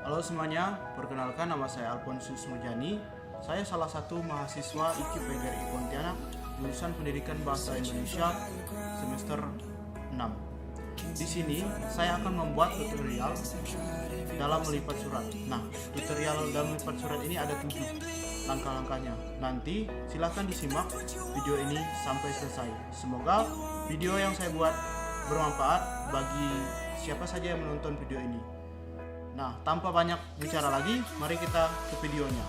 Halo semuanya, perkenalkan nama saya Alfonsus Mujani. Saya salah satu mahasiswa IKIP PGRI Pontianak, jurusan Pendidikan Bahasa Indonesia semester 6. Di sini saya akan membuat tutorial dalam melipat surat. Nah, tutorial dalam melipat surat ini ada 7 langkah-langkahnya. Nanti silahkan disimak video ini sampai selesai. Semoga video yang saya buat bermanfaat bagi siapa saja yang menonton video ini. Nah, tanpa banyak bicara lagi, mari kita ke videonya.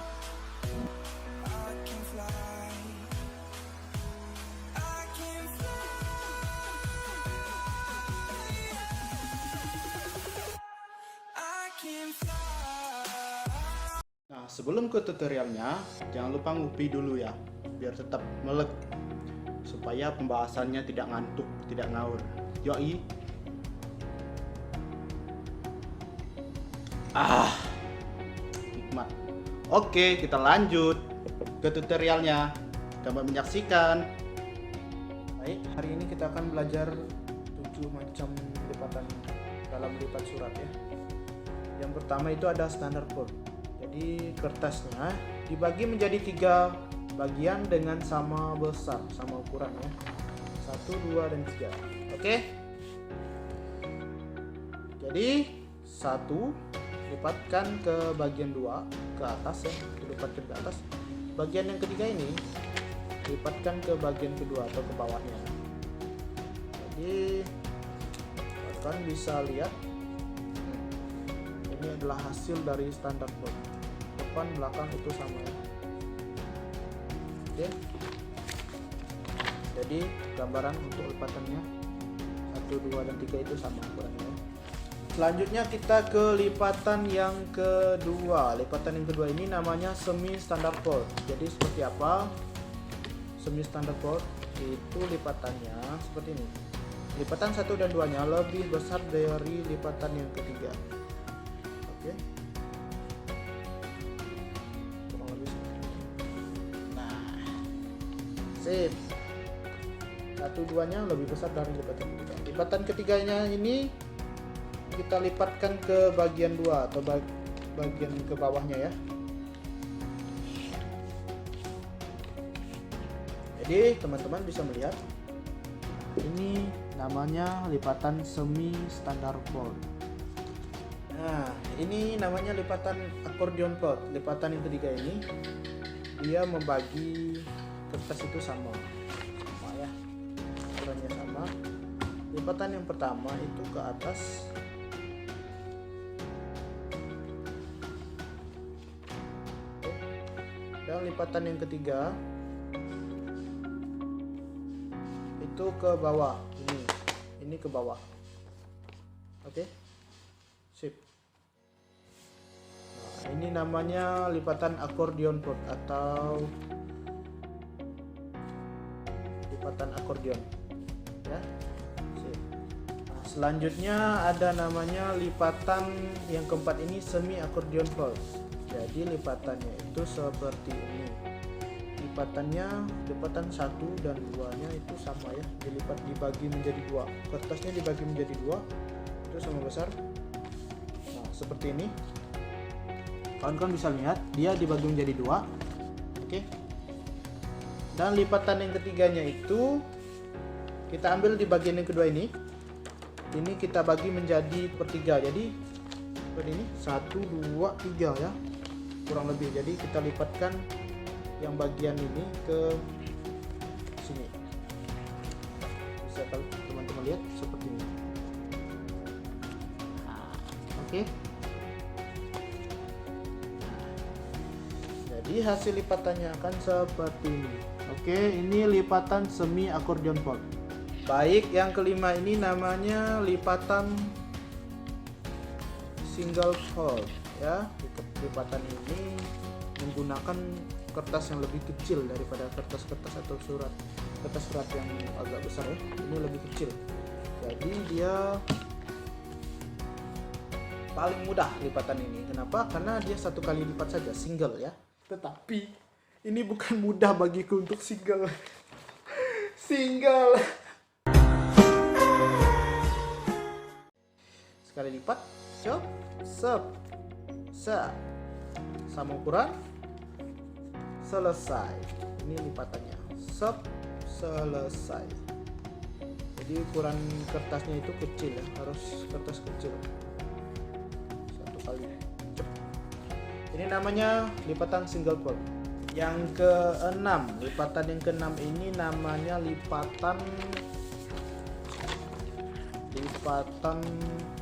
Nah, sebelum ke tutorialnya, jangan lupa ngopi dulu ya, biar tetap melek, supaya pembahasannya tidak ngantuk, tidak ngawur. Yoi. Nikmat. Oke, kita lanjut ke tutorialnya. Selamat menyaksikan. Baik, hari ini kita akan belajar 7 macam lipatan dalam lipat surat ya. Yang pertama itu ada standard fold. Jadi kertasnya dibagi menjadi 3 bagian dengan sama besar, sama ukuran ya. 1, 2, dan 3. Oke. Jadi 1 lipatkan ke bagian 2 ke atas ya, lipatkan ke atas. Bagian yang ketiga ini lipatkan ke bagian kedua atau ke bawahnya. Jadi kalian bisa lihat ini adalah hasil dari standar fold. Depan belakang itu sama ya. Oke. Jadi gambaran untuk lipatannya 1, 2, dan 3 itu sama ukurannya. Selanjutnya kita ke lipatan yang kedua. Lipatan yang kedua ini namanya semi standard fold. Jadi seperti apa? Semi standard fold itu lipatannya seperti ini. Lipatan 1 dan 2-nya lebih besar dari lipatan yang ketiga. Oke. Kurang lebih seperti ini. Nah, sip. 1, 2-nya lebih besar dari lipatan ketiga. Lipatan ketiganya ini kita lipatkan ke bagian 2 atau bagian ke bawahnya ya. Jadi teman-teman bisa melihat ini namanya lipatan semi standard fold. Nah, ini namanya lipatan accordion fold. Lipatan yang ketiga ini dia membagi kertas itu sama ya, ukurannya sama. Lipatan yang pertama itu ke atas, dan lipatan yang ketiga itu ke bawah. Ini ke bawah. Oke. Sip. Nah, ini namanya lipatan accordion fold atau lipatan accordion ya. Sip. Nah, selanjutnya ada namanya lipatan yang keempat ini semi accordion fold. Jadi lipatannya itu seperti ini. Lipatan 1 dan 2-nya itu sama ya, dibagi menjadi 2. Kertasnya dibagi menjadi 2, itu sama besar. Nah, seperti ini. Kawan-kawan bisa lihat, dia dibagi menjadi 2. Oke. Dan lipatan yang ketiganya itu kita ambil di bagian yang kedua ini. Ini kita bagi menjadi per 3. Jadi seperti ini, 1, 2, 3 ya. Kurang lebih. Jadi kita lipatkan yang bagian ini ke sini. Bisa teman-teman lihat seperti ini. Oke. Jadi hasil lipatannya akan seperti ini. Oke, ini lipatan semi accordion fold. Baik, yang kelima ini namanya lipatan single fold ya. Lipatan ini menggunakan kertas yang lebih kecil daripada kertas-kertas atau kertas surat yang agak besar ya. Ini lebih kecil. Jadi dia paling mudah lipatan ini. Kenapa? Karena dia 1 kali lipat saja, single ya. Tetapi ini bukan mudah bagiku untuk single. Single. Sekali lipat, cop, sep. sama ukuran, selesai. Ini lipatannya, selesai. Jadi ukuran kertasnya itu kecil ya, harus kertas kecil. Satu kali. Ini namanya lipatan single fold. Yang keenam, lipatan yang keenam ini namanya lipatan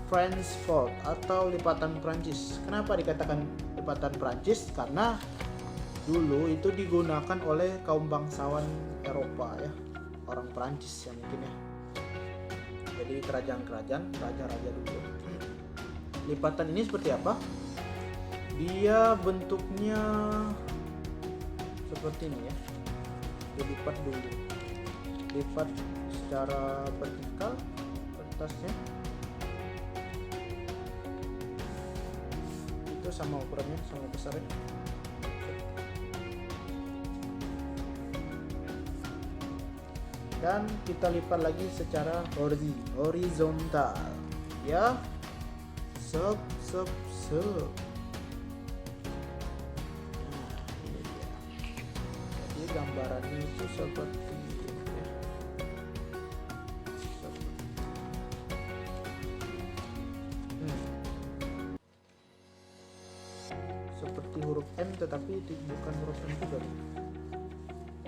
French fold atau lipatan Prancis. Kenapa dikatakan lipatan Prancis? Karena dulu itu digunakan oleh kaum bangsawan Eropa ya, orang Prancis ya mungkin ya. Jadi kerajaan-kerajaan, raja-raja dulu. Lipatan ini seperti apa? Dia bentuknya seperti ini ya. Dilipat dulu. Lipat secara vertikal kertasnya. Itu sama ukurannya, sama besarnya. Dan kita lipat lagi secara horizontal ya. Sep. Nah, ini dia. Jadi gambarannya itu seperti ini ya. Seperti huruf M tetapi bukan huruf M juga.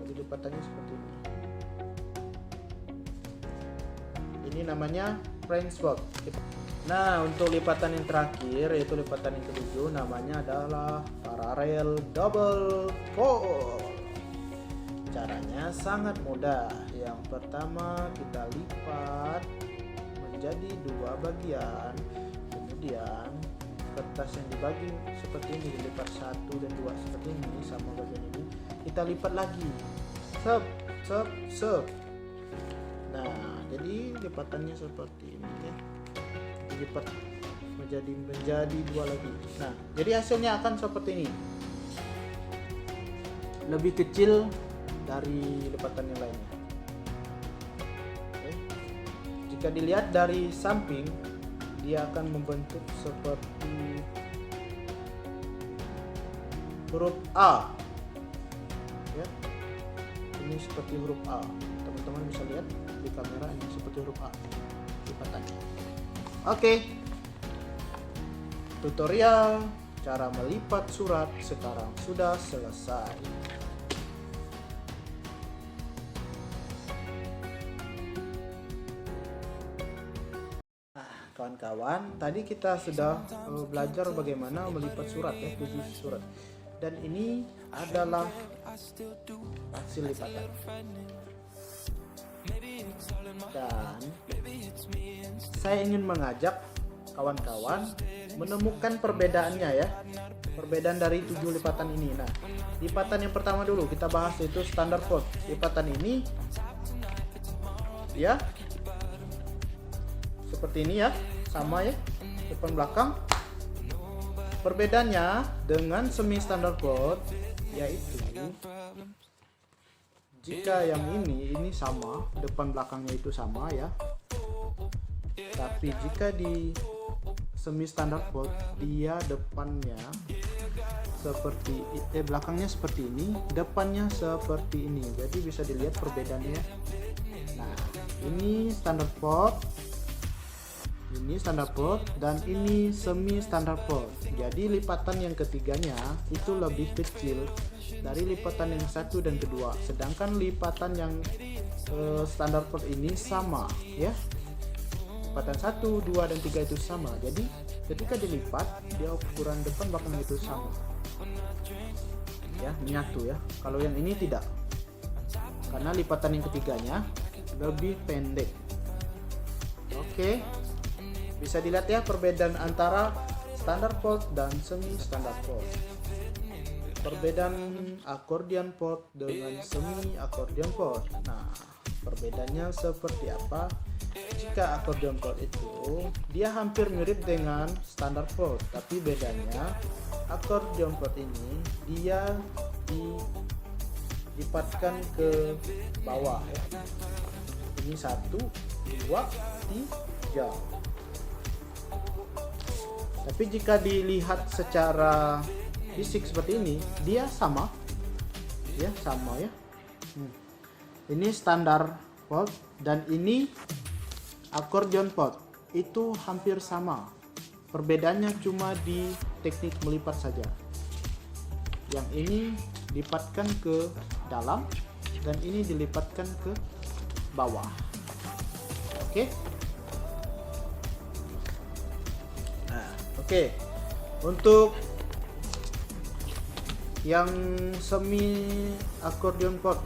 Jadi lipatannya seperti ini. Ini namanya French fold. Nah, untuk lipatan yang terakhir yaitu lipatan yang ketujuh, namanya adalah parallel double fold. Caranya sangat mudah. Yang pertama kita lipat menjadi dua bagian, kemudian kertas yang dibagi seperti ini dilipat 1 dan 2 seperti ini, sama bagian ini kita lipat lagi, sep. Nah, jadi lipatannya seperti ini ya, dilipat menjadi dua lagi. Nah, jadi hasilnya akan seperti ini, lebih kecil dari lipatan yang lainnya. Oke. Jika dilihat dari samping, dia akan membentuk seperti huruf A ya. Ini seperti huruf A, teman-teman bisa lihat di kamera, ini seperti huruf A lipatannya. Oke, tutorial cara melipat surat sekarang sudah selesai. Kawan-kawan, tadi kita sudah belajar bagaimana melipat surat ya, 7 surat. Dan ini adalah hasil lipatan. Dan saya ingin mengajak kawan-kawan menemukan perbedaannya ya. Perbedaan dari 7 lipatan ini. Nah, lipatan yang pertama dulu kita bahas, yaitu standard fold. Lipatan ini ya seperti ini ya, sama ya, depan belakang. Perbedaannya dengan semi standard fold yaitu jika yang ini sama, depan belakangnya itu sama ya. Tapi jika di semi standard fold dia depannya seperti belakangnya seperti ini, depannya seperti ini. Jadi bisa dilihat perbedaannya. Nah, ini standard fold, ini standard fold, dan ini semi standard fold. Jadi lipatan yang ketiganya itu lebih kecil dari lipatan yang satu dan kedua, sedangkan lipatan yang standard fold ini sama ya. Lipatan 1, 2, dan 3 itu sama. Jadi ketika dilipat, dia ukuran depan belakang itu sama ya, menyatu ya. Kalau yang ini tidak, karena lipatan yang ketiganya lebih pendek. Oke. Bisa dilihat ya perbedaan antara standard fold dan semi standard fold. Perbedaan accordion fold dengan semi accordion fold. Nah, perbedaannya seperti apa? Jika accordion fold itu dia hampir mirip dengan standard fold, tapi bedanya accordion fold ini dia dilipatkan ke bawah ya. Ini 1, 2, 3. Tapi jika dilihat secara fisik seperti ini, dia sama ya. Ini standar port dan ini accordion port, itu hampir sama. Perbedaannya cuma di teknik melipat saja. Yang ini dilipatkan ke dalam dan ini dilipatkan ke bawah. Oke. Oke, untuk yang semi accordion port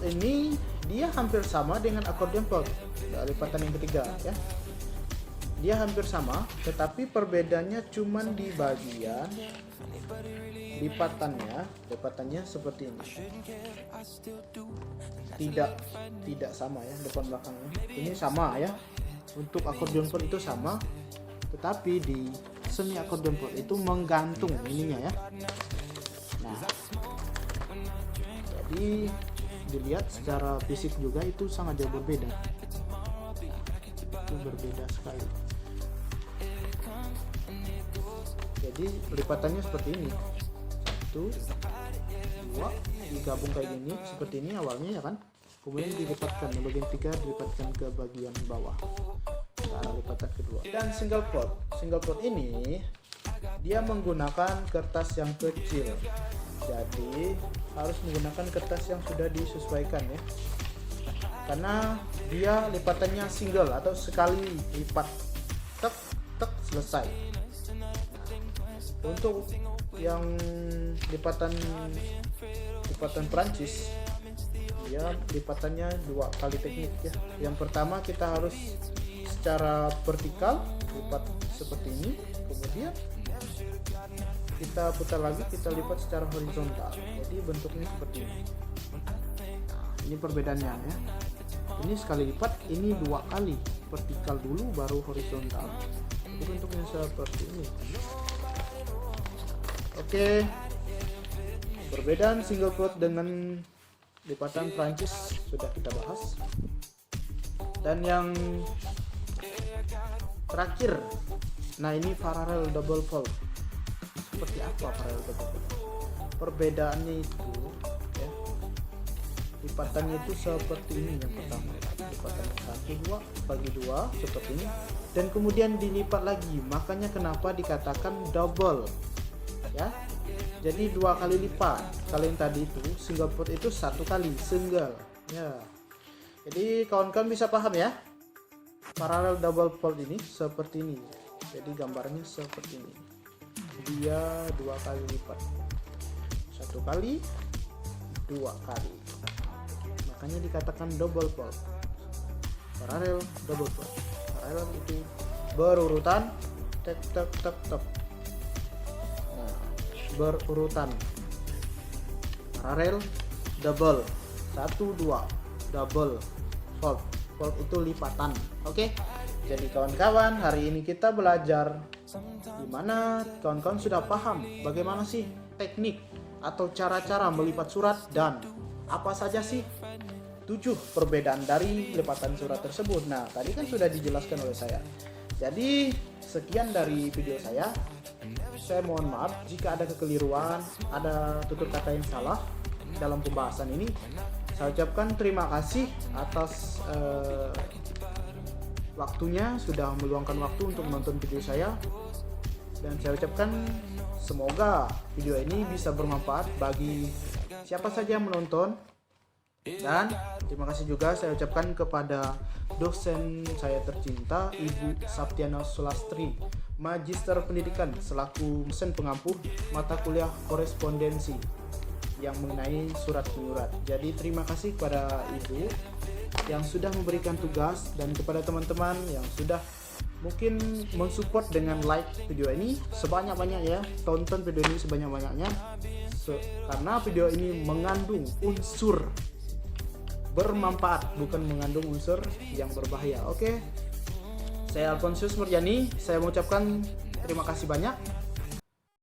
ini dia hampir sama dengan accordion port, lipatan yang ketiga ya. Dia hampir sama, tetapi perbedaannya cuman di bagian lipatannya seperti ini. Tidak sama ya depan belakangnya. Ini sama ya. Untuk accordion port itu sama, tetapi di semi accordion port itu menggantung ininya ya. Nah, jadi dilihat secara fisik juga itu sangat jauh berbeda. Itu berbeda sekali. Jadi lipatannya seperti ini. 1, 2, digabung kayak gini, seperti ini awalnya ya kan. Kemudian dilipatkan, bagian 3 dilipatkan ke bagian bawah. Cara lipatan kedua. Dan single port ini dia menggunakan kertas yang kecil. Jadi harus menggunakan kertas yang sudah disesuaikan ya. Karena dia lipatannya single atau sekali lipat, tek selesai. Untuk yang lipatan Prancis, dia lipatannya 2 kali teknik ya. Yang pertama kita harus secara vertikal lipat seperti ini, kemudian kita putar lagi, kita lipat secara horizontal, jadi bentuknya seperti ini. Ini perbedaannya ya. Ini sekali lipat, ini 2 kali, vertikal dulu baru horizontal, jadi bentuknya seperti ini. Oke, perbedaan single port dengan lipatan Prancis sudah kita bahas. Dan yang terakhir, nah ini parallel double fold. Seperti apa parallel double fold? Perbedaannya itu ya, lipatannya itu seperti ini. Yang pertama lipatan 1, 2 bagi 2 seperti ini, dan kemudian dilipat lagi, makanya kenapa dikatakan double ya. Jadi 2 kali lipat. Kalau yang tadi itu single port itu 1 kali single ya. Jadi kawan-kawan bisa paham ya, parallel double fold ini seperti ini. Jadi gambarnya seperti ini, dia 2 kali lipat, 1 kali, 2 kali, makanya dikatakan double fold. Parallel double fold, parallel itu berurutan, tek. Nah, berurutan. Parallel double, 1, 2 double fold. Fold itu lipatan. Oke. Jadi kawan-kawan, hari ini kita belajar gimana kawan-kawan sudah paham bagaimana sih teknik atau cara-cara melipat surat dan apa saja sih 7 perbedaan dari lipatan surat tersebut. Nah, tadi kan sudah dijelaskan oleh saya. Jadi sekian dari video saya. Saya mohon maaf jika ada kekeliruan, ada tutur kata yang salah dalam pembahasan ini. Saya ucapkan terima kasih atas waktunya, sudah meluangkan waktu untuk menonton video saya, dan saya ucapkan semoga video ini bisa bermanfaat bagi siapa saja yang menonton. Dan terima kasih juga saya ucapkan kepada dosen saya tercinta, Ibu Saptiana Sulastri, Magister Pendidikan selaku dosen pengampu mata kuliah korespondensi yang mengenai surat menyurat. Jadi terima kasih kepada Ibu yang sudah memberikan tugas, dan kepada teman-teman yang sudah mungkin mensupport dengan like video ini sebanyak-banyak ya. Tonton video ini sebanyak-banyaknya karena video ini mengandung unsur bermanfaat, bukan mengandung unsur yang berbahaya. Oke, saya Alfonsius Murjani, saya mengucapkan terima kasih banyak.